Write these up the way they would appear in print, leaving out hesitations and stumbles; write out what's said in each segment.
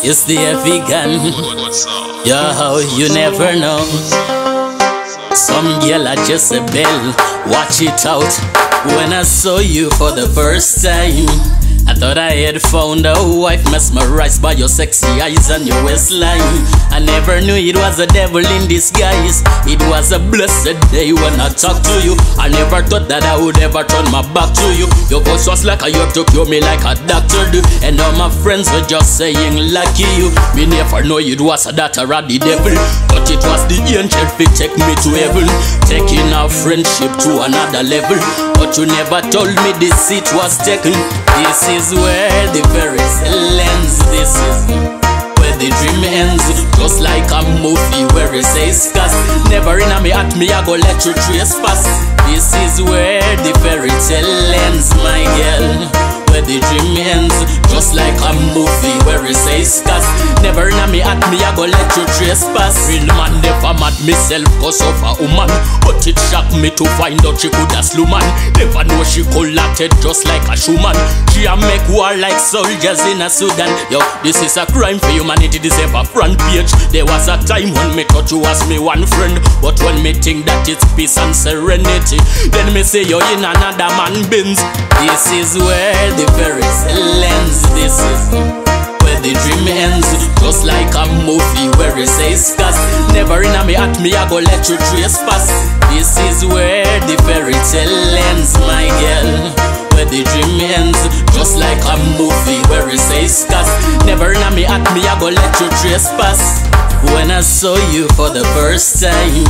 It's the vegan. Yo, you never know. Some girl are just a bell. Watch it out. When I saw you for the first time, I thought I had found a wife, mesmerized by your sexy eyes and your waistline. I never knew it was a devil in disguise. It was a blessed day when I talked to you. I never thought that I would ever turn my back to you. Your voice was like a you to cure me like a doctor do. And all my friends were just saying lucky you. Me never know it was a daughter of the devil, but it was the angel fit take me to heaven, taking our friendship to another level. But you never told me this seat was taken. This is where the very ends. This is where the dream ends. Just like a movie where it says cast. Never in a me at me I go let you trespass. This is where the fairy tale ends, my girl. Where the dream ends. Just like a movie where it says cast. Never in a me at me I go let you trespass. Real man never mad myself cause of a woman, but it shocked me to find out she could a slew man. Never know she collected just like a shoeman. She a make war like soldiers in a Sudan. Yo, this is a crime for humanity, this ever front page. There was a time when me thought you was me one friend, but when me think that it's peace and serenity, then me say you're in another man bins. This is where the fairy ends. This is where the dream ends. Just like a movie where it says cast. Never in a me at me I go let you trespass. This is where the fairy tale ends, my girl. Where the dream ends. Just like a movie where it says cast. Never in a me at me I go let you trespass. When I saw you for the first time,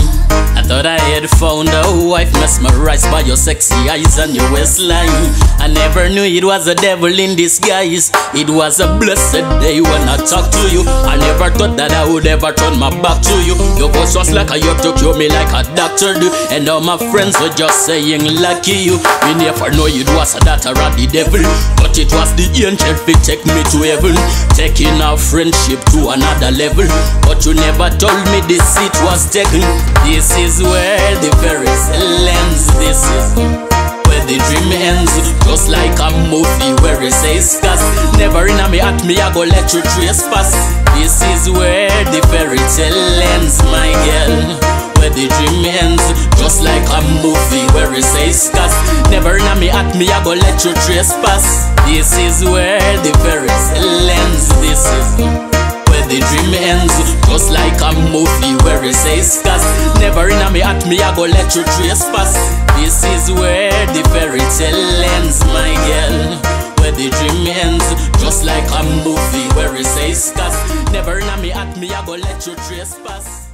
I thought I had found a wife, mesmerized by your sexy eyes and your waistline. I never knew it was a devil in disguise. It was a blessed day when I talked to you. I never thought that I would ever turn my back to you. Your voice was like a you to cure me like a doctor do. And all my friends were just saying lucky you. We never know it was a daughter of the devil, but it was the angel fit take me to heaven, taking our friendship to another level. But you never told me this seat was taken. This is where the fairy ends. This is where the dream ends. Just like a movie where it says cast. Never in a me at me I go let you trespass. This is where the fairy tale ends, my girl. Where the dream ends. Just like a movie where it says cast. Never in a me at me I go let you trespass. This is where the fairy ends. This is where the dream ends. Just like a movie where it says cast. Never in a me at me I go let you trespass. This is where the fairy tale ends, my girl. Where the dream ends. Just like a movie where it says cast. Never in a me at me I go let you trespass.